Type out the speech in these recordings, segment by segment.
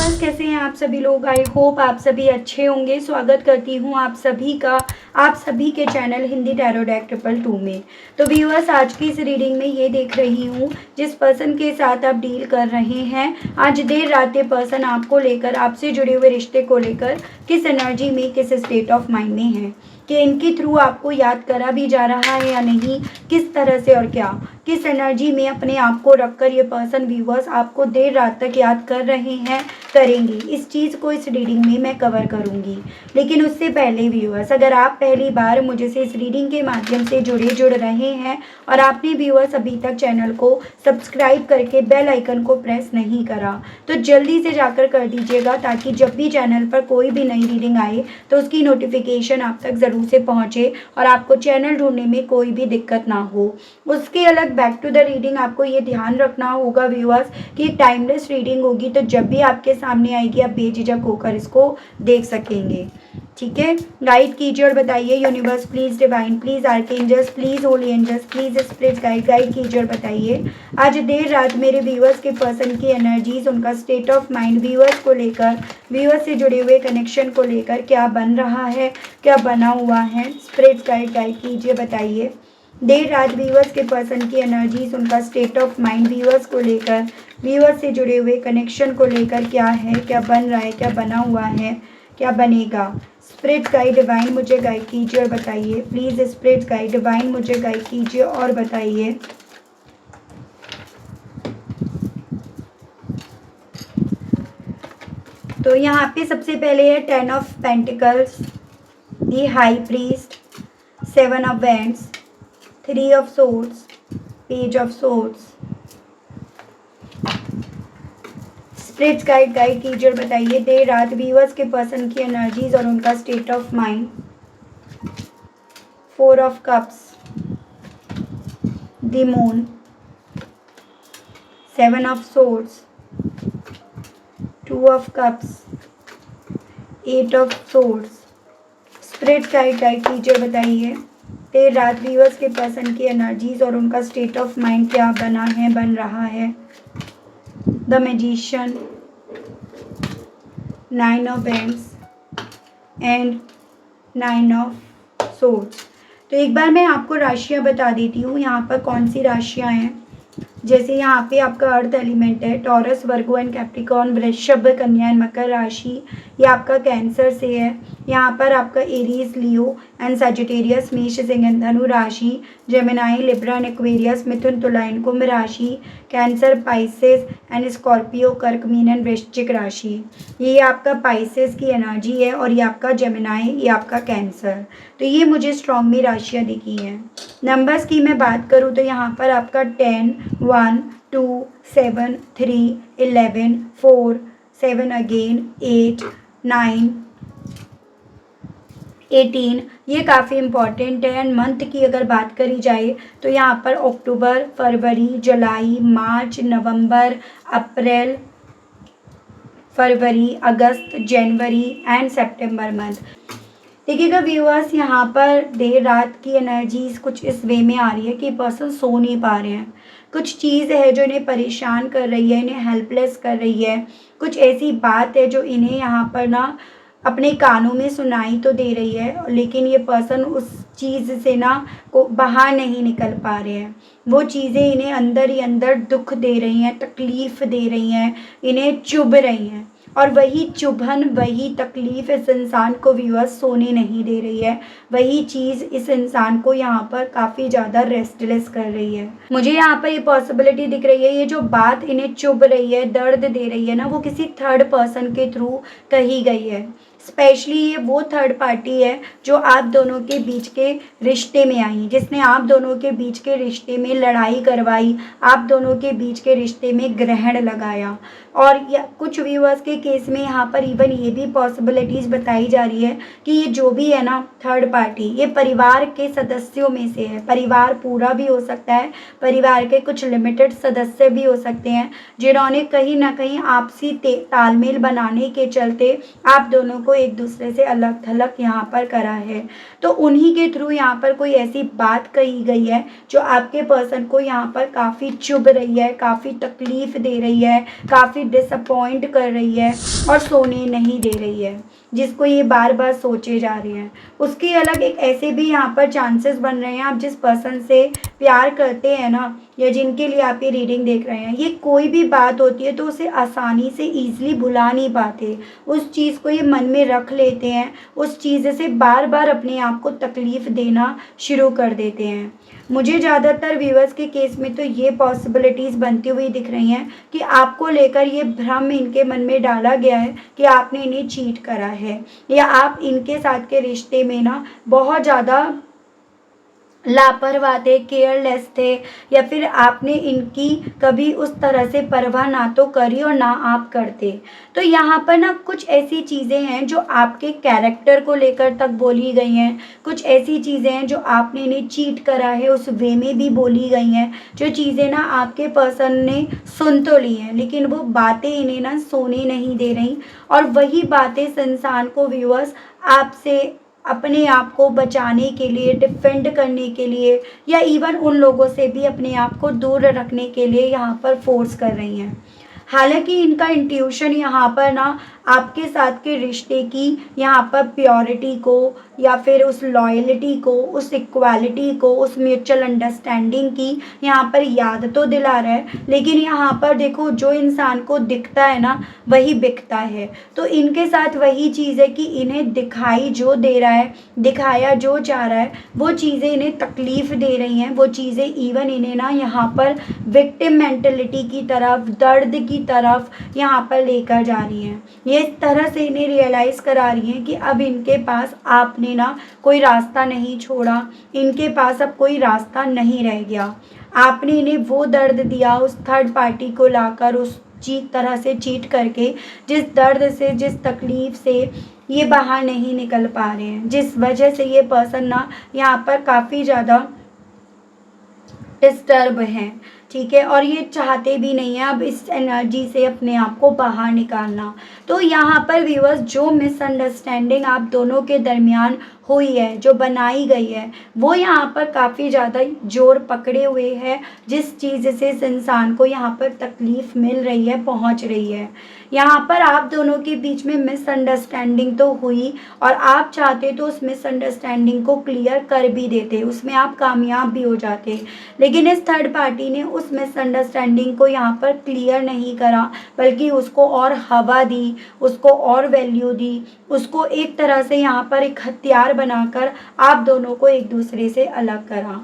Viewers, कैसे हैं आप सभी लोग। आई होप आप सभी अच्छे होंगे। स्वागत करती हूं आप सभी का आप सभी के चैनल हिंदी टैरो डेक 222 में। तो व्यूअर्स, आज की इस रीडिंग में ये देख रही हूं, जिस पर्सन के साथ आप डील कर रहे हैं, आज देर रात ये पर्सन आपको लेकर, आपसे जुड़े हुए रिश्ते को लेकर किस एनर्जी में, किस स्टेट ऑफ माइंड में है, कि इनके थ्रू आपको याद करा भी जा रहा है या नहीं, किस तरह से और क्या, किस एनर्जी में अपने आप को रखकर ये पर्सन व्यूअर्स आपको देर रात तक याद कर रहे हैं, करेंगे। इस चीज़ को इस रीडिंग में मैं कवर करूंगी। लेकिन उससे पहले व्यूअर्स, अगर आप पहली बार मुझे से इस रीडिंग के माध्यम से जुड़ रहे हैं और आपने व्यूअर्स अभी तक चैनल को सब्सक्राइब करके बेल आइकन को प्रेस नहीं करा, तो जल्दी से जाकर कर दीजिएगा, ताकि जब भी चैनल पर कोई भी नई रीडिंग आए तो उसकी नोटिफिकेशन आप तक ज़रूर से पहुँचे और आपको चैनल ढूंढने में कोई भी दिक्कत ना हो। उसके अलग बैक टू द रीडिंग आपको ये ध्यान रखना होगा व्यूअर्स कि टाइमलेस रीडिंग होगी, तो जब भी आपके सामने आएगी आप बेझिझक होकर इसको देख सकेंगे। ठीक है, गाइड कीजिए और बताइए universe please, divine please, archangels please, holy angels please, spirit guide कीजिए और बताइए आज देर रात मेरे व्यूअर्स के पर्सन की एनर्जीज, उनका स्टेट ऑफ माइंड, व्यूअर्स को लेकर, व्यूअर्स से जुड़े हुए कनेक्शन को लेकर क्या बन रहा है, क्या बना हुआ है। स्पिरिट गाइड कीजिए, बताइए देर रात व्यूअर्स के पर्सन की एनर्जीज, उनका स्टेट ऑफ माइंड, व्यूअर्स को लेकर, व्यूअर्स से जुड़े हुए कनेक्शन को लेकर क्या है, क्या बन रहा है, क्या बना हुआ है, क्या बनेगा। स्पिरिट गाइड डिवाइन मुझे गाइड कीजिए और बताइए प्लीज़। स्पिरिट गाइड डिवाइन मुझे गाइड कीजिए और बताइए। तो यहाँ पे सबसे पहले है 10 of pentacles, the high priest, 7 of wands, 3 of swords, page of swords. Spirit guide कीजिए और बताइए देर रात व्यूअर्स के पर्सन की एनर्जीज और उनका state of mind. 4 of cups, the moon, 7 of swords, 2 of cups, 8 of swords. Spirit guide कीजिए और बताइए देर रात व्यूअर्स के पर्सन की एनर्जीज और उनका स्टेट ऑफ माइंड क्या बना है, बन रहा है। The magician, 9 of wands and 9 of swords. तो एक बार मैं आपको राशियां बता देती हूँ यहाँ पर कौन सी राशियां हैं। जैसे यहाँ पे आपका अर्थ एलिमेंट है, टॉरस, वर्गो एंड कैप्रिकॉर्न, वृषभ, कन्या एंड मकर राशि, ये आपका कैंसर से है। यहाँ पर आपका एरीज, लियो एंड सजिटेरियस, मेष, सिंह एंड धनु राशि, जेमिनाई, लिब्रा एंड एक्वेरियस, मिथुन, तुला एंड कुंभ राशि, कैंसर, पाइसेस एंड स्कॉर्पियो, कर्क, मीन एंड वृश्चिक राशि। ये आपका पाइसेस की एनर्जी है और ये आपका जेमिनाई, ये आपका कैंसर। तो ये मुझे स्ट्रॉन्ग में राशियाँ दिखी हैं। नंबर्स की मैं बात करूँ तो यहाँ पर आपका 10, 1, 2, 7, 3, 11, 4, 7 अगेन, 8, 9, 18, ये काफ़ी इम्पॉर्टेंट है। एंड मंथ की अगर बात करी जाए तो यहाँ पर अक्टूबर, फरवरी, जुलाई, मार्च, नवंबर, अप्रैल, फरवरी, अगस्त, जनवरी एंड सितंबर मंथ। देखिएगा व्यूअर्स, यहाँ पर देर रात की एनर्जीज कुछ इस वे में आ रही है कि पर्सन सो नहीं पा रहे हैं। कुछ चीज़ है जो इन्हें परेशान कर रही है, इन्हें हेल्पलेस कर रही है। कुछ ऐसी बात है जो इन्हें यहाँ पर ना अपने कानों में सुनाई तो दे रही है, लेकिन ये पर्सन उस चीज़ से ना को बाहर नहीं निकल पा रहे हैं। वो चीज़ें इन्हें अंदर ही अंदर दुख दे रही हैं, तकलीफ़ दे रही हैं, इन्हें चुभ रही हैं। और वही चुभन, वही तकलीफ़ इस इंसान को व्यूअर्स सोने नहीं दे रही है। वही चीज़ इस इंसान को यहाँ पर काफ़ी ज़्यादा रेस्टलेस कर रही है। मुझे यहाँ पर ये पॉसिबिलिटी दिख रही है, ये जो बात इन्हें चुभ रही है, दर्द दे रही है ना, वो किसी थर्ड पर्सन के थ्रू कही गई है। स्पेशली ये वो थर्ड पार्टी है जो आप दोनों के बीच के रिश्ते में आई, जिसने आप दोनों के बीच के रिश्ते में लड़ाई करवाई, आप दोनों के बीच के रिश्ते में ग्रहण लगाया। और कुछ व्यूअर्स के केस में यहाँ पर इवन ये भी पॉसिबिलिटीज़ बताई जा रही है कि ये जो भी है ना थर्ड पार्टी, ये परिवार के सदस्यों में से है। परिवार पूरा भी हो सकता है, परिवार के कुछ लिमिटेड सदस्य भी हो सकते हैं, जिन्होंने कहीं ना कहीं आपसी तालमेल बनाने के चलते आप दोनों को एक दूसरे से अलग थलग यहाँ पर करा है। तो उन्हीं के थ्रू यहाँ पर कोई ऐसी बात कही गई है जो आपके पर्सन को यहाँ पर काफ़ी चुभ रही है, काफ़ी तकलीफ़ दे रही है, काफ़ी काफ़ी डिसअपॉइंट कर रही है और सोने नहीं दे रही है, जिसको ये बार बार सोचे जा रही हैं। उसके अलग एक ऐसे भी यहाँ पर चांसेस बन रहे हैं, आप जिस पर्सन से प्यार करते हैं ना, या जिनके लिए आप ये रीडिंग देख रहे हैं, ये कोई भी बात होती है तो उसे आसानी से ईज़िली भुला नहीं पाते। उस चीज़ को ये मन में रख लेते हैं, उस चीज़ से बार बार अपने आप को तकलीफ़ देना शुरू कर देते हैं। मुझे ज़्यादातर व्यूअर्स के केस में तो ये पॉसिबिलिटीज़ बनती हुई दिख रही हैं कि आपको लेकर ये भ्रम इनके मन में डाला गया है कि आपने इन्हें चीट करा है, या आप इनके साथ के रिश्ते में ना बहुत ज़्यादा लापरवाह थे, केयरलेस थे, या फिर आपने इनकी कभी उस तरह से परवाह ना तो करी और ना आप करते। तो यहाँ पर ना कुछ ऐसी चीज़ें हैं जो आपके कैरेक्टर को लेकर तक बोली गई हैं, कुछ ऐसी चीज़ें हैं जो आपने इन्हें चीट करा है उस वे में भी बोली गई हैं, जो चीज़ें ना आपके पर्सन ने सुन तो ली हैं लेकिन वो बातें इन्हें ना सोने नहीं दे रही। और वही बातें इस इंसान को व्यूअर्स आपसे अपने आप को बचाने के लिए, डिफेंड करने के लिए, या इवन उन लोगों से भी अपने आप को दूर रखने के लिए यहाँ पर फोर्स कर रही हैं। हालांकि इनका इंट्यूशन यहाँ पर ना आपके साथ के रिश्ते की यहाँ पर प्योरिटी को, या फिर उस लॉयल्टी को, उस इक्वालिटी को, उस म्यूचुअल अंडरस्टैंडिंग की यहाँ पर याद तो दिला रहा है, लेकिन यहाँ पर देखो जो इंसान को दिखता है ना वही बिकता है। तो इनके साथ वही चीज़ है कि इन्हें दिखाई जो दे रहा है, दिखाया जो चाह रहा है, वो चीज़ें इन्हें तकलीफ़ दे रही हैं, वो चीज़ें इवन इन्हें ना यहाँ पर विक्टिम मेंटलिटी की तरफ, दर्द की तरफ यहाँ पर लेकर जा रही हैं। ये इस तरह से इन्हें रियलाइज़ करा रही हैं कि अब इनके पास आपने ना कोई रास्ता नहीं छोड़ा, इनके पास अब कोई रास्ता नहीं रह गया। आपने इन्हें वो दर्द दिया उस थर्ड पार्टी को लाकर, उस तरह से चीट करके, जिस दर्द से, जिस तकलीफ़ से ये बाहर नहीं निकल पा रहे हैं, जिस वजह से ये पर्सन ना यहाँ पर काफ़ी ज़्यादा डिस्टर्ब हैं, ठीक है, और ये चाहते भी नहीं हैं अब इस एनर्जी से अपने आप को बाहर निकालना। तो यहाँ पर व्यूअर्स जो मिसअंडरस्टैंडिंग आप दोनों के दरमियान हुई है, जो बनाई गई है, वो यहाँ पर काफ़ी ज़्यादा जोर पकड़े हुए है, जिस चीज़ से इस इंसान को यहाँ पर तकलीफ़ मिल रही है, पहुँच रही है। यहाँ पर आप दोनों के बीच में मिसअंडरस्टैंडिंग तो हुई, और आप चाहते तो उस मिसअंडरस्टैंडिंग को क्लियर कर भी देते, उसमें आप कामयाब भी हो जाते, लेकिन इस थर्ड पार्टी ने उस मिसअंडरस्टैंडिंग को यहाँ पर क्लियर नहीं करा, बल्कि उसको और हवा दी, उसको और वैल्यू दी, उसको एक तरह से यहाँ पर एक हथियार बनाकर आप दोनों को एक दूसरे से अलग करा।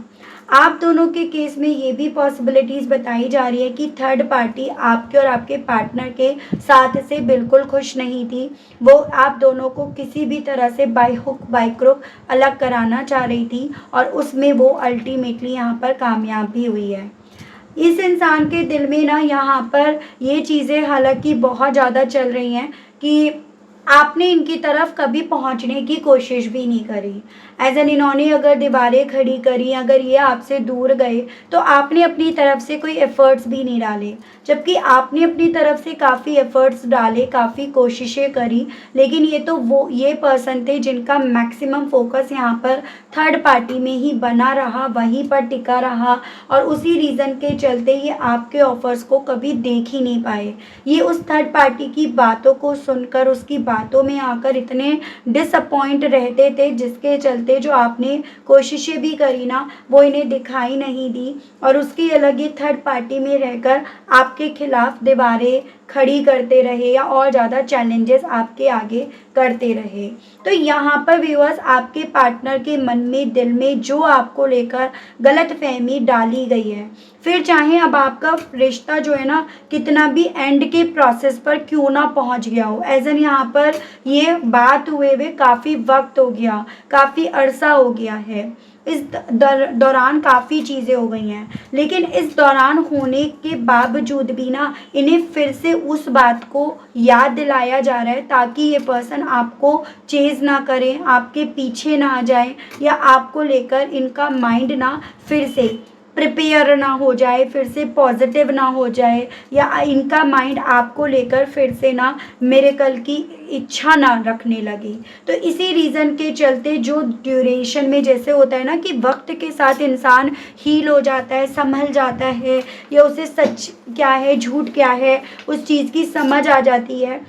आप दोनों के केस में ये भी पॉसिबिलिटीज़ बताई जा रही है कि थर्ड पार्टी आपके और आपके पार्टनर के साथ से बिल्कुल खुश नहीं थी। वो आप दोनों को किसी भी तरह से बाय हुक बाय क्रुक अलग कराना चाह रही थी, और उसमें वो अल्टीमेटली यहाँ पर कामयाब भी हुई है। इस इंसान के दिल में ना यहाँ पर ये चीज़ें हालांकि बहुत ज़्यादा चल रही हैं कि आपने इनकी तरफ कभी पहुंचने की कोशिश भी नहीं करी। एज एन इन्होंने अगर दीवारें खड़ी करी, अगर ये आपसे दूर गए, तो आपने अपनी तरफ से कोई एफ़र्ट्स भी नहीं डाले, जबकि आपने अपनी तरफ से काफ़ी एफ़र्ट्स डाले, काफ़ी कोशिशें करी, लेकिन ये पर्सन थे जिनका मैक्सिमम फोकस यहाँ पर थर्ड पार्टी में ही बना रहा, वहीं पर टिका रहा, और उसी रीज़न के चलते ये आपके ऑफ़र्स को कभी देख ही नहीं पाए। ये उस थर्ड पार्टी की बातों को सुनकर, उसकी बातों में आकर इतने डिसअपॉइंट रहते थे, जिसके चलते जो आपने कोशिशें भी करी ना वो इन्हें दिखाई नहीं दी, और उसकी अलग ही थर्ड पार्टी में रहकर आपके खिलाफ दीवारें खड़ी करते रहे, या और ज़्यादा चैलेंजेस आपके आगे करते रहे। तो यहाँ पर व्यूअर्स आपके पार्टनर के मन में, दिल में जो आपको लेकर गलतफहमी डाली गई है, फिर चाहे अब आपका रिश्ता जो है ना कितना भी एंड के प्रोसेस पर क्यों ना पहुँच गया हो, एज एन यहाँ पर ये बात हुए काफ़ी वक्त हो गया, काफ़ी अरसा हो गया है, इस दौरान काफ़ी चीज़ें हो गई हैं, लेकिन इस दौरान होने के बावजूद भी ना इन्हें फिर से उस बात को याद दिलाया जा रहा है, ताकि ये पर्सन आपको चेज़ ना करें, आपके पीछे ना आ जाए, या आपको लेकर इनका माइंड ना फिर से प्रिपेयर ना हो जाए, फिर से पॉजिटिव ना हो जाए, या इनका माइंड आपको लेकर फिर से ना मिरेकल की इच्छा ना रखने लगे। तो इसी रीज़न के चलते जो ड्यूरेशन में जैसे होता है ना कि वक्त के साथ इंसान हील हो जाता है, संभल जाता है, या उसे सच क्या है झूठ क्या है उस चीज़ की समझ आ जाती है।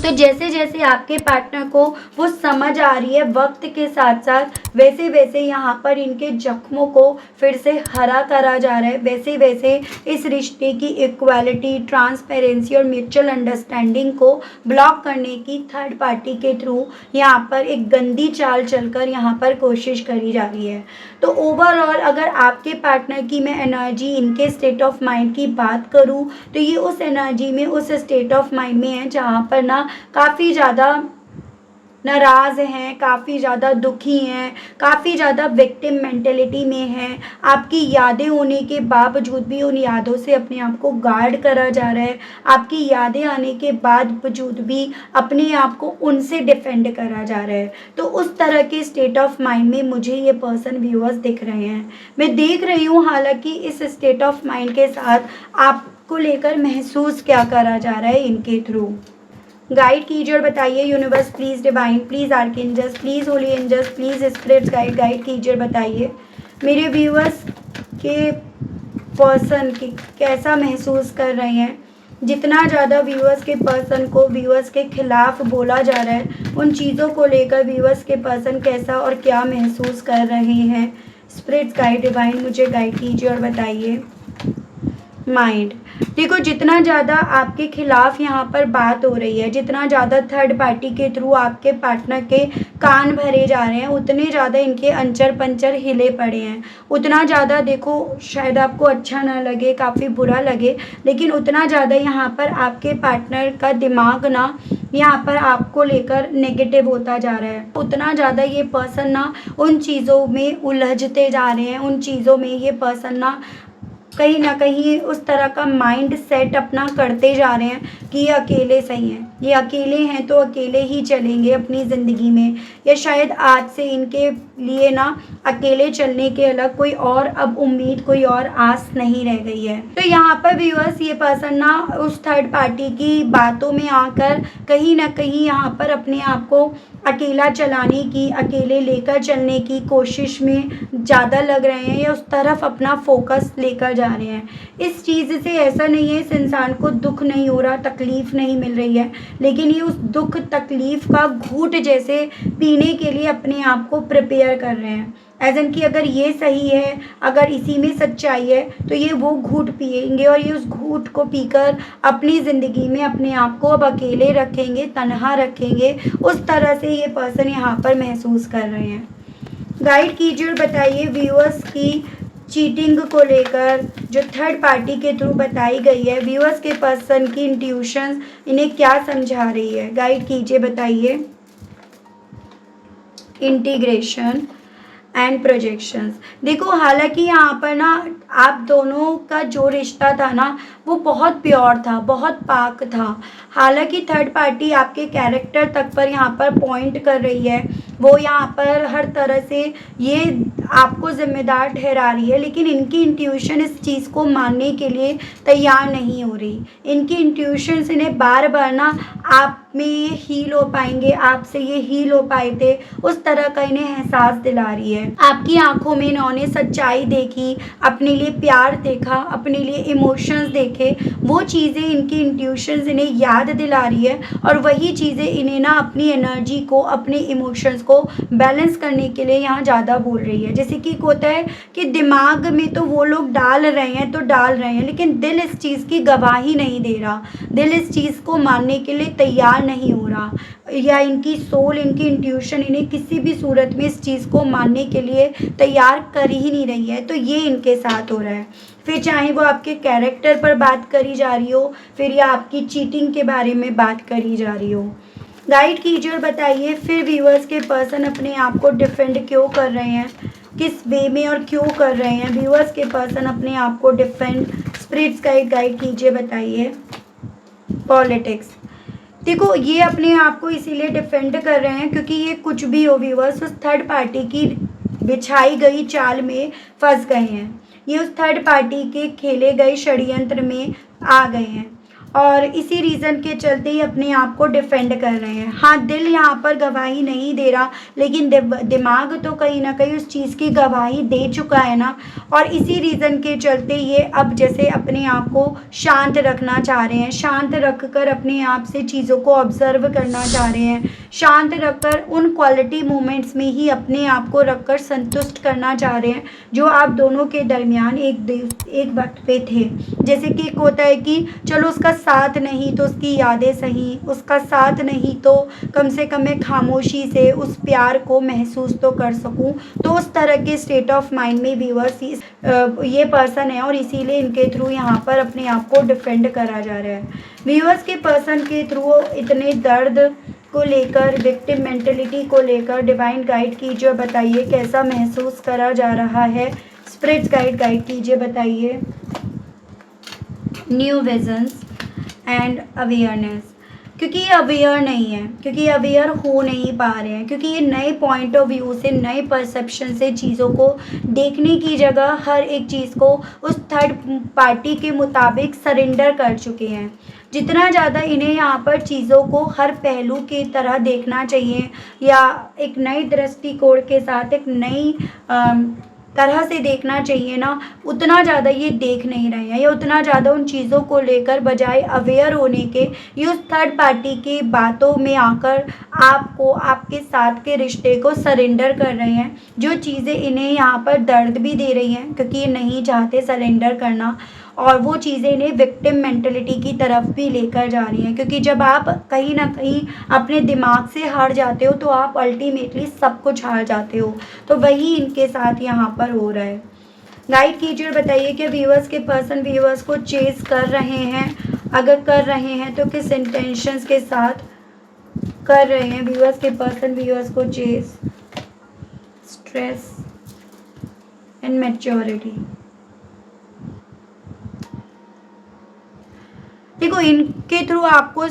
तो जैसे जैसे आपके पार्टनर को वो समझ आ रही है वक्त के साथ साथ, वैसे वैसे यहाँ पर इनके जख्मों को फिर से हरा करा जा रहा है, वैसे वैसे इस रिश्ते की इक्वालिटी, ट्रांसपेरेंसी और म्यूचुअल अंडरस्टैंडिंग को ब्लॉक करने की थर्ड पार्टी के थ्रू यहाँ पर एक गंदी चाल चलकर यहाँ पर कोशिश करी जा रही है। तो ओवरऑल अगर आपके पार्टनर की मैं एनर्जी, इनके स्टेट ऑफ माइंड की बात करूँ तो ये उस एनर्जी में, उस स्टेट ऑफ माइंड में है जहाँ पर ना काफ़ी ज़्यादा नाराज़ हैं, काफ़ी ज़्यादा दुखी हैं, काफ़ी ज़्यादा विक्टिम मेंटेलिटी में हैं। आपकी यादें होने के बावजूद भी उन यादों से अपने आप को गार्ड करा जा रहा है। आपकी यादें आने के बावजूद भी अपने आप को उनसे डिफेंड करा जा रहा है। तो उस तरह के स्टेट ऑफ माइंड में मुझे ये पर्सन व्यूअर्स दिख रहे हैं। मैं देख रही हूँ हालांकि इस स्टेट ऑफ माइंड के साथ आपको लेकर महसूस क्या करा जा रहा है इनके थ्रू। गाइड कीजिए और बताइए universe please, divine please, archangels please, holy angels please, spirits guide कीजिए और बताइए मेरे व्यूअर्स के पर्सन की कैसा महसूस कर रहे हैं। जितना ज़्यादा व्यूअर्स के पर्सन को व्यूअर्स के खिलाफ बोला जा रहा है उन चीज़ों को लेकर व्यूअर्स के पर्सन कैसा और क्या महसूस कर रहे हैं। स्पिरिट्स गाइड डिवाइन मुझे गाइड कीजिए और बताइए। माइंड, देखो जितना ज़्यादा आपके खिलाफ यहाँ पर बात हो रही है, जितना ज़्यादा थर्ड पार्टी के थ्रू आपके पार्टनर के कान भरे जा रहे हैं, उतने ज़्यादा इनके अंचर पंचर हिले पड़े हैं। उतना ज़्यादा देखो शायद आपको अच्छा ना लगे, काफ़ी बुरा लगे, लेकिन उतना ज़्यादा यहाँ पर आपके पार्टनर का दिमाग ना यहाँ पर आपको लेकर नेगेटिव होता जा रहा है। उतना ज़्यादा ये पर्सन ना उन चीज़ों में उलझते जा रहे हैं, उन चीज़ों में ये पर्सन ना कहीं उस तरह का माइंड सेट अपना करते जा रहे हैं कि ये अकेले सही हैं, ये अकेले हैं तो अकेले ही चलेंगे अपनी ज़िंदगी में, या शायद आज से इनके लिए ना अकेले चलने के अलग कोई और अब उम्मीद, कोई और आस नहीं रह गई है। तो यहाँ पर व्यूअर्स ये पर्सन ना उस थर्ड पार्टी की बातों में आकर कहीं ना कहीं यहाँ पर अपने आप को अकेला चलाने की, अकेले लेकर चलने की कोशिश में ज़्यादा लग रहे हैं, या उस तरफ अपना फोकस लेकर जा रहे हैं। इस चीज़ से ऐसा नहीं है इस इंसान को दुख नहीं हो रहा, तकलीफ़ नहीं मिल रही है, लेकिन ये उस दुख तकलीफ़ का घूंट जैसे पीने के लिए अपने आप को प्रिपेयर कर रहे हैं। एज एन कि अगर ये सही है, अगर इसी में सच्चाई है तो ये वो घूंट पिएंगे और ये उस घूंट को पीकर अपनी ज़िंदगी में अपने आप को अब अकेले रखेंगे, तन्हा रखेंगे। उस तरह से ये पर्सन यहाँ पर महसूस कर रहे हैं। गाइड कीजिए और बताइए व्यूअर्स की चीटिंग को लेकर जो थर्ड पार्टी के थ्रू बताई गई है, व्यूअर्स के पर्सन की इंट्यूशंस इन्हें क्या समझा रही है। गाइड कीजिए, बताइए। इंटीग्रेशन एंड प्रोजेक्शंस, देखो हालांकि यहाँ पर ना आप दोनों का जो रिश्ता था ना वो बहुत प्योर था, बहुत पाक था। हालांकि थर्ड पार्टी आपके कैरेक्टर तक पर यहाँ पर पॉइंट कर रही है, वो यहाँ पर हर तरह से ये आपको जिम्मेदार ठहरा रही है, लेकिन इनकी इंट्यूशन इस चीज़ को मानने के लिए तैयार नहीं हो रही। इनकी इंट्यूशन इन्हें बार बार ना आप में ये हील हो पाएंगे, आपसे ये हील हो पाए थे, उस तरह का इन्हें एहसास दिला रही है। आपकी आंखों में इन्होंने सच्चाई देखी, अपने लिए प्यार देखा, अपने लिए इमोशंस देखे, वो चीज़ें इनकी इंट्यूशंस इन्हें याद दिला रही है, और वही चीज़ें इन्हें ना अपनी एनर्जी को, अपने इमोशंस को बैलेंस करने के लिए यहाँ ज़्यादा बोल रही है। जैसे कि होता है कि दिमाग में तो वो लोग डाल रहे हैं तो डाल रहे हैं, लेकिन दिल इस चीज़ की गवाही नहीं दे रहा, दिल इस चीज़ को मानने के लिए तैयार नहीं हो रहा, या इनकी सोल, इनकी इंट्यूशन इन्हें किसी भी सूरत में इस चीज़ को मानने के लिए तैयार कर ही नहीं रही है। तो ये इनके साथ हो रहा है। फिर चाहे वो आपके कैरेक्टर पर बात करी जा रही हो, फिर या आपकी चीटिंग के बारे में बात करी जा रही हो। गाइड कीजिए और बताइए फिर व्यूअर्स के पर्सन अपने आप को डिफेंड क्यों कर रहे हैं, किस वे में और क्यों कर रहे हैं व्यूअर्स के पर्सन अपने आप को डिफेंड। स्पिरिट्स गाइड कीजिए, बताइए। पॉलिटिक्स, देखो ये अपने आप को इसीलिए डिफेंड कर रहे हैं क्योंकि ये कुछ भी हो व्यूअर्स उस थर्ड पार्टी की बिछाई गई चाल में फंस गए हैं। ये उस थर्ड पार्टी के खेले गए षड्यंत्र में आ गए हैं और इसी रीज़न के चलते ही अपने आप को डिफेंड कर रहे हैं। हाँ, दिल यहाँ पर गवाही नहीं दे रहा, लेकिन दिमाग तो कहीं ना कहीं उस चीज़ की गवाही दे चुका है ना। और इसी रीज़न के चलते ये अब जैसे अपने आप को शांत रखना चाह रहे हैं, शांत रख कर अपने आप से चीज़ों को ऑब्जर्व करना चाह रहे हैं, शांत रखकर उन क्वालिटी मोमेंट्स में ही अपने आप को रखकर संतुष्ट करना चाह रहे हैं जो आप दोनों के दरमियान एक वक्त पे थे। जैसे कि एक होता है कि चलो उसका साथ नहीं तो उसकी यादें सही, उसका साथ नहीं तो कम से कम मैं खामोशी से उस प्यार को महसूस तो कर सकूं। तो उस तरह के स्टेट ऑफ माइंड में व्यूअर्स ये पर्सन है और इसीलिए इनके थ्रू यहाँ पर अपने आप को डिफेंड करा जा रहा है। व्यूअर्स के पर्सन के थ्रू इतने दर्द को लेकर, विक्टिम मेंटेलिटी को लेकर डिवाइन गाइड कीजिए, बताइए कैसा महसूस करा जा रहा है। स्पिरिट्स गाइड कीजिए, बताइए। न्यू विजन्स एंड अवेयरनेस, क्योंकि ये अवेयर नहीं है, क्योंकि ये अवेयर हो नहीं पा रहे हैं, क्योंकि ये नए पॉइंट ऑफ व्यू से, नए परसेप्शन से चीज़ों को देखने की जगह हर एक चीज़ को उस थर्ड पार्टी के मुताबिक सरेंडर कर चुके हैं। जितना ज़्यादा इन्हें यहाँ पर चीज़ों को हर पहलू की तरह देखना चाहिए या एक नई दृष्टिकोण के साथ एक नई तरह से देखना चाहिए ना, उतना ज़्यादा ये देख नहीं रहे हैं या उतना ज़्यादा उन चीज़ों को लेकर बजाय अवेयर होने के ये उस थर्ड पार्टी की बातों में आकर आपको, आपके साथ के रिश्ते को सरेंडर कर रहे हैं। जो चीज़ें इन्हें यहाँ पर दर्द भी दे रही हैं क्योंकि ये नहीं चाहते सरेंडर करना, और वो चीज़ें इन्हें विक्टिम मेंटलिटी की तरफ भी लेकर जा रही हैं, क्योंकि जब आप कहीं ना कहीं अपने दिमाग से हार जाते हो तो आप अल्टीमेटली सब कुछ हार जाते हो। तो वही इनके साथ यहाँ पर हो रहा है। गाइड कीजिए, बताइए कि व्यूअर्स के पर्सन व्यूअर्स को चेस कर रहे हैं, अगर कर रहे हैं तो किस इंटेंशंस के साथ कर रहे हैं। व्यूअर्स के पर्सन व्यूअर्स को चेस, स्ट्रेस एंड मैच्योरिटी। देखो, इनके थ्रू आपको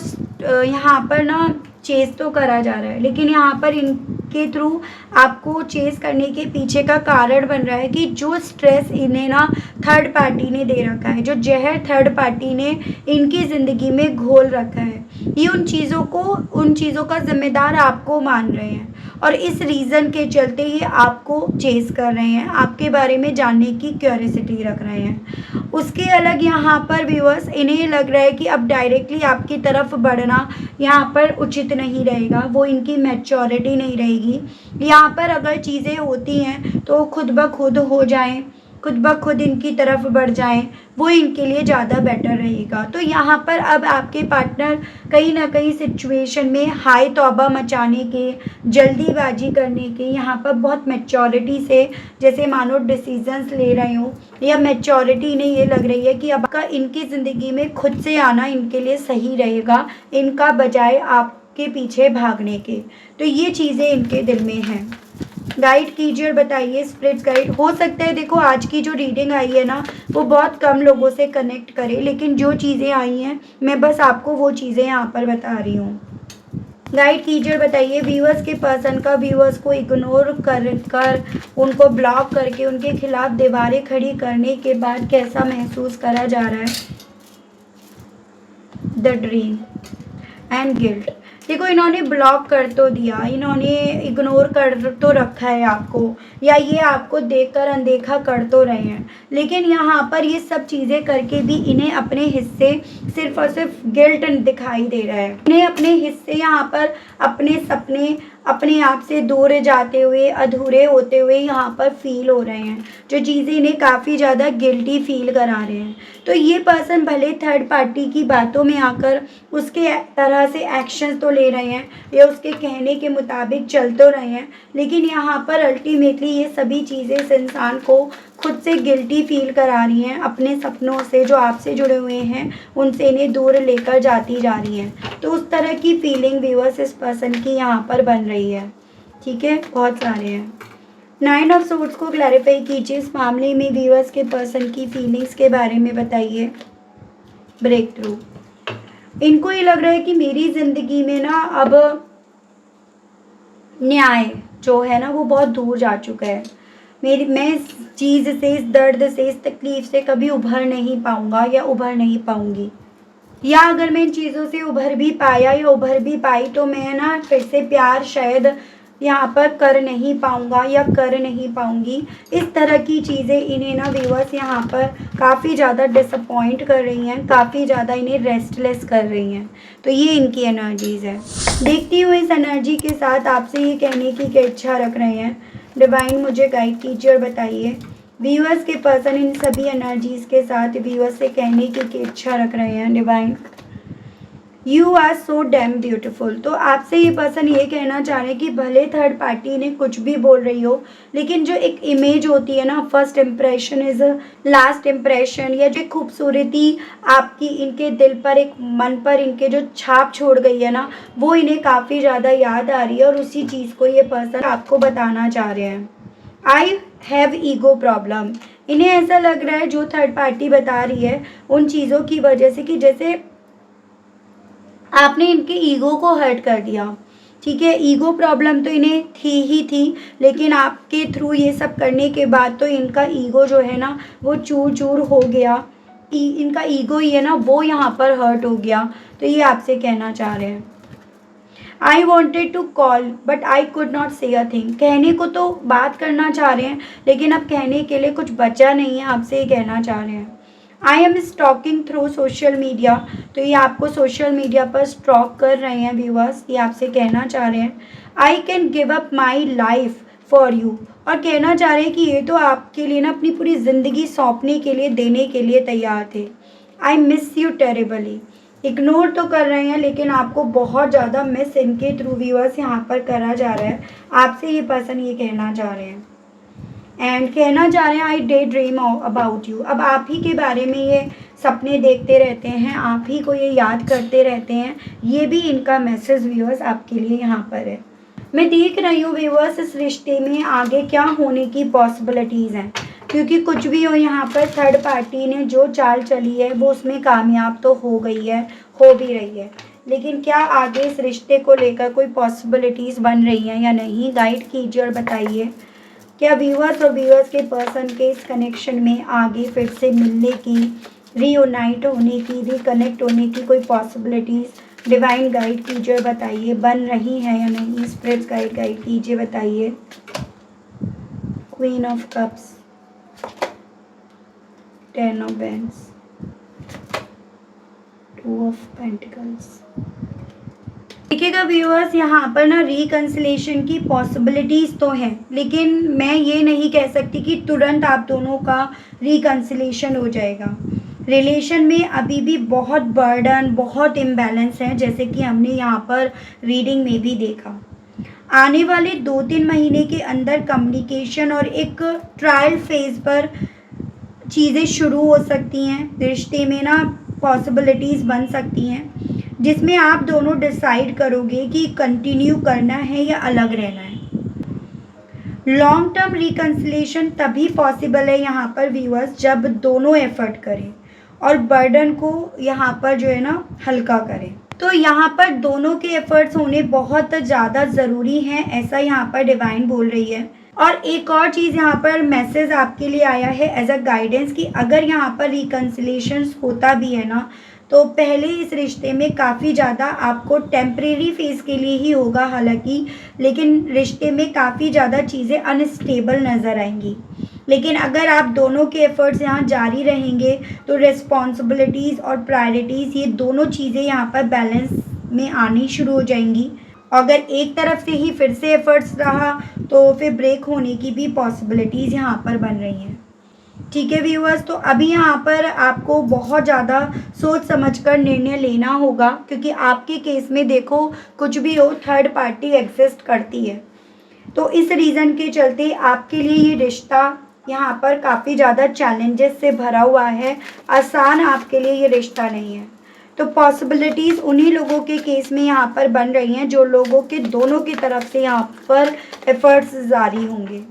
यहाँ पर ना चेस तो करा जा रहा है, लेकिन यहाँ पर इनके थ्रू आपको चेस करने के पीछे का कारण बन रहा है कि जो स्ट्रेस इन्हें ना थर्ड पार्टी ने दे रखा है, जो जहर थर्ड पार्टी ने इनकी ज़िंदगी में घोल रखा है, ये उन चीज़ों का जिम्मेदार आपको मान रहे हैं और इस रीज़न के चलते ये आपको चेस कर रहे हैं, आपके बारे में जानने की क्यूरियोसिटी रख रहे हैं। उसके अलग यहाँ पर व्यूअर्स इन्हें लग रहा है कि अब डायरेक्टली आपकी तरफ बढ़ना यहाँ पर उचित नहीं रहेगा, वो इनकी मैच्योरिटी नहीं रहेगी। यहाँ पर अगर चीज़ें होती हैं तो खुद ब खुद हो जाएं, खुद ब खुद इनकी तरफ बढ़ जाएं, वो इनके लिए ज़्यादा बेटर रहेगा। तो यहाँ पर अब आपके पार्टनर कहीं ना कहीं सिचुएशन में हाई तौबा मचाने के, जल्दीबाजी करने के, यहाँ पर बहुत मैच्योरिटी से जैसे मानो डिसीजंस ले रहे हो, या मैच्योरिटी इन्हें ये लग रही है कि अब का इनकी ज़िंदगी में खुद से आना इनके लिए सही रहेगा, इनका बजाय आपके पीछे भागने के। तो ये चीज़ें इनके दिल में हैं। गाइड कीजिए और बताइए स्पिरिट्स गाइड। हो सकता है देखो आज की जो रीडिंग आई है ना वो बहुत कम लोगों से कनेक्ट करे, लेकिन जो चीज़ें आई हैं मैं बस आपको वो चीज़ें यहाँ पर बता रही हूँ। गाइड कीजिए और बताइए व्यूअर्स के पर्सन का व्यूअर्स को इग्नोर कर उनको ब्लॉक करके उनके खिलाफ दीवारें खड़ी करने के बाद कैसा महसूस करा जा रहा है। The dream and guilt. देखो, इन्होंने ब्लॉक कर तो दिया, इन्होंने इग्नोर कर तो रखा है आपको, या ये आपको देखकर अनदेखा कर तो रहे हैं, लेकिन यहाँ पर ये सब चीज़ें करके भी इन्हें अपने हिस्से सिर्फ और सिर्फ गिल्ट दिखाई दे रहा है। इन्हें अपने हिस्से यहाँ पर अपने सपने अपने आप से दूर जाते हुए, अधूरे होते हुए यहाँ पर फील हो रहे हैं, जो चीज़ें इन्हें काफ़ी ज़्यादा गिल्टी फील करा रहे हैं। तो ये पर्सन भले थर्ड पार्टी की बातों में आकर उसके तरह से एक्शन तो ले रहे हैं या उसके कहने के मुताबिक चल तो रहे हैं, लेकिन यहाँ पर अल्टीमेटली ये सभी चीज़ें इस इंसान को खुद से गिल्टी फील करा रही हैं, अपने सपनों से जो आपसे जुड़े हुए हैं उनसे इन्हें दूर लेकर जाती जा रही हैं। तो उस तरह की फीलिंग व्यूअर्स इस पर्सन की यहाँ पर बन रही है। ठीक है, बहुत सारे हैं। 9 ऑफ सोर्ड्स को क्लैरिफाई कीजिए, इस मामले में व्यूअर्स के पर्सन की फीलिंग्स के बारे में बताइए। Breakthrough. इनको ये लग रहा है कि मेरी ज़िंदगी में ना अब न्याय जो है ना वो बहुत दूर जा चुका है, मैं इस चीज़ से, इस दर्द से, इस तकलीफ़ से कभी उभर नहीं पाऊँगा या उभर नहीं पाऊँगी। या अगर मैं इन चीज़ों से उभर भी पाया या उभर भी पाई तो मैं ना फिर से प्यार शायद यहाँ पर कर नहीं पाऊँगा या कर नहीं पाऊँगी। इस तरह की चीज़ें इन्हें ना व्यूअर्स यहाँ पर काफ़ी ज़्यादा डिसअपॉइंट कर रही हैं, काफ़ी ज़्यादा इन्हें रेस्टलेस कर रही हैं। तो ये इनकी एनर्जीज़ है। देखती हूँ इस एनर्जी के साथ आपसे ये कहने की क्या इच्छा रख रहे हैं। डिवाइन मुझे गाइड कीजिए और बताइए व्यूअर्स के पर्सन इन सभी एनर्जीज़ के साथ व्यूअर्स से कहने की इच्छा रख रहे हैं। Divine, you are so damn beautiful. तो आपसे ये पर्सन ये कहना चाह रहे हैं कि भले थर्ड पार्टी ने कुछ भी बोल रही हो, लेकिन जो एक इमेज होती है ना, first impression is last impression, या जो खूबसूरती आपकी इनके दिल पर, एक मन पर इनके जो छाप छोड़ गई है ना, वो इन्हें काफ़ी ज़्यादा याद आ रही है और उसी चीज़ को ये पर्सन आपको बताना चाह रहे हैं। I have ego problem. इन्हें ऐसा लग रहा है जो थर्ड पार्टी बता रही है उन चीज़ों की वजह से कि जैसे आपने इनके ईगो को हर्ट कर दिया। ठीक है, ईगो प्रॉब्लम तो इन्हें थी ही थी, लेकिन आपके थ्रू ये सब करने के बाद तो इनका ईगो जो है ना वो चूर चूर हो गया। इनका ईगो ही है ना वो यहाँ पर हर्ट हो गया। तो ये आपसे कहना चाह रहे हैं I wanted to call but I could not say a thing. कहने को तो बात करना चाह रहे हैं, लेकिन अब कहने के लिए कुछ बचा नहीं है, आपसे ये कहना चाह रहे हैं। I am stalking through social media. तो ये आपको सोशल मीडिया पर स्टॉक कर रहे हैं व्यूअर्स, ये आपसे कहना चाह रहे हैं I can give up my life for you. और कहना चाह रहे हैं कि ये तो आपके लिए ना अपनी पूरी ज़िंदगी सौंपने के लिए, देने के लिए तैयार थे। I miss you terribly. Ignore तो कर रहे हैं, लेकिन आपको बहुत ज़्यादा मिस इनके थ्रू व्यूअर्स यहाँ पर करा जा रहा है। आपसे ये पर्सन ये कहना चाह रहे हैं एंड कहना चाह रहे हैं आई डे ड्रीम अबाउट यू। अब आप ही के बारे में ये सपने देखते रहते हैं, आप ही को ये याद करते रहते हैं। ये भी इनका मैसेज व्यूअर्स आपके लिए यहाँ पर है। मैं देख रही हूँ व्यूअर्स इस रिश्ते में आगे क्या होने की पॉसिबिलिटीज़ हैं, क्योंकि कुछ भी हो यहाँ पर थर्ड पार्टी ने जो चाल चली है वो उसमें कामयाब तो हो गई है, हो भी रही है, लेकिन क्या आगे इस रिश्ते को लेकर कोई पॉसिबिलिटीज़ बन रही हैं या नहीं। गाइड कीजिए और बताइए क्या व्यूअर्स और व्यूअर्स के पर्सन के इस कनेक्शन में आगे फिर से मिलने की, रीयूनाइट होने की, रिकनेक्ट होने की कोई पॉसिबिलिटीज़। डिवाइन गाइड कीजिए और बताइए बन रही है या नहीं। स्पिरिट गाइड कीजिए, बताइए। Queen of cups, 10 of wands, 2 of pentacles. देखिएगा व्यूअर्स यहाँ पर ना रिकन्सिलेशन की पॉसिबिलिटीज़ तो हैं, लेकिन मैं ये नहीं कह सकती कि तुरंत आप दोनों का रिकन्सिलेशन हो जाएगा। रिलेशन में अभी भी बहुत बर्डन, बहुत इम्बैलेंस है, जैसे कि हमने यहाँ पर रीडिंग में भी देखा। आने वाले 2-3 महीने के अंदर कम्युनिकेशन और एक ट्रायल फेज पर चीज़ें शुरू हो सकती हैं। रिश्ते में ना पॉसिबिलिटीज़ बन सकती हैं, जिसमें आप दोनों डिसाइड करोगे कि कंटिन्यू करना है या अलग रहना है। लॉन्ग टर्म रिकन्सिलेशन तभी पॉसिबल है यहाँ पर व्यूअर्स जब दोनों एफर्ट करें और बर्डन को यहाँ पर जो है ना हल्का करें। तो यहाँ पर दोनों के एफर्ट्स होने बहुत ज़्यादा ज़रूरी हैं, ऐसा यहाँ पर डिवाइन बोल रही है। और एक और चीज़ यहाँ पर मैसेज आपके लिए आया है एज अ गाइडेंस कि अगर यहाँ पर रिकन्सिलेशंस होता भी है ना, तो पहले इस रिश्ते में काफ़ी ज़्यादा आपको टेम्परेरी फेज़ के लिए ही होगा हालांकि, लेकिन रिश्ते में काफ़ी ज़्यादा चीज़ें अनस्टेबल नज़र आएंगी। लेकिन अगर आप दोनों के एफर्ट्स यहाँ जारी रहेंगे तो रिस्पॉन्सिबिलिटीज़ और प्रायोरिटीज़, ये दोनों चीज़ें यहाँ पर बैलेंस में आनी शुरू हो जाएंगी। अगर एक तरफ से ही फिर से एफर्ट्स रहा तो फिर ब्रेक होने की भी पॉसिबिलिटीज़ यहाँ पर बन रही हैं। ठीक है व्यूअर्स, तो अभी यहाँ पर आपको बहुत ज़्यादा सोच समझकर निर्णय लेना होगा, क्योंकि आपके केस में देखो कुछ भी हो थर्ड पार्टी एग्जिस्ट करती है। तो इस रीज़न के चलते आपके लिए ये रिश्ता यहाँ पर काफ़ी ज़्यादा चैलेंजेस से भरा हुआ है, आसान आपके लिए ये रिश्ता नहीं है। तो पॉसिबिलिटीज़ उन्हीं लोगों के केस में यहाँ पर बन रही हैं जो लोगों के दोनों की तरफ से यहाँ पर एफर्ट्स जारी होंगे।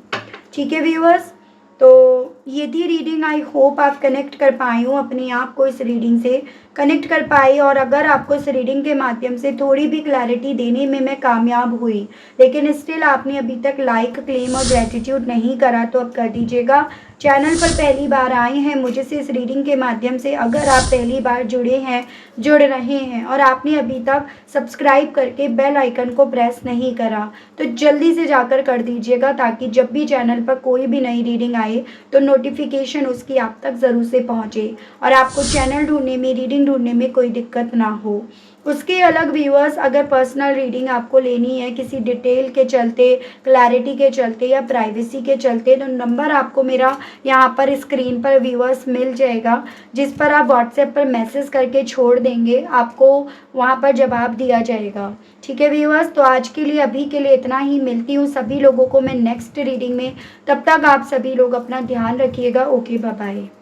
ठीक है व्यूअर्स, तो ये थी रीडिंग। आई होप आप कनेक्ट कर पाए हो, अपने आप को इस रीडिंग से कनेक्ट कर पाए। और अगर आपको इस रीडिंग के माध्यम से थोड़ी भी क्लैरिटी देने में मैं कामयाब हुई, लेकिन स्टिल आपने अभी तक लाइक, क्लेम और ग्रेटिट्यूड नहीं करा, तो अब कर दीजिएगा। चैनल पर पहली बार आए हैं मुझे से इस रीडिंग के माध्यम से, अगर आप पहली बार जुड़ रहे हैं और आपने अभी तक सब्सक्राइब करके बेल आइकन को प्रेस नहीं करा, तो जल्दी से जाकर कर दीजिएगा, ताकि जब भी चैनल पर कोई भी नई रीडिंग आए तो नोटिफिकेशन उसकी आप तक ज़रूर से पहुँचे और आपको चैनल ढूंढने में, रीडिंग ढूंढने में कोई दिक्कत ना हो। उसके अलग व्यूअर्स, अगर पर्सनल रीडिंग आपको लेनी है किसी डिटेल के चलते, क्लैरिटी के चलते या प्राइवेसी के चलते, तो नंबर आपको मेरा यहाँ पर स्क्रीन पर व्यूअर्स मिल जाएगा, जिस पर आप व्हाट्सएप पर मैसेज करके छोड़ देंगे, आपको वहाँ पर जवाब दिया जाएगा। ठीक है व्यूअर्स, तो आज के लिए, अभी के लिए इतना ही। मिलती हूँ सभी लोगों को मैं नेक्स्ट रीडिंग में। तब तक आप सभी लोग अपना ध्यान रखिएगा। Okay, bye bye.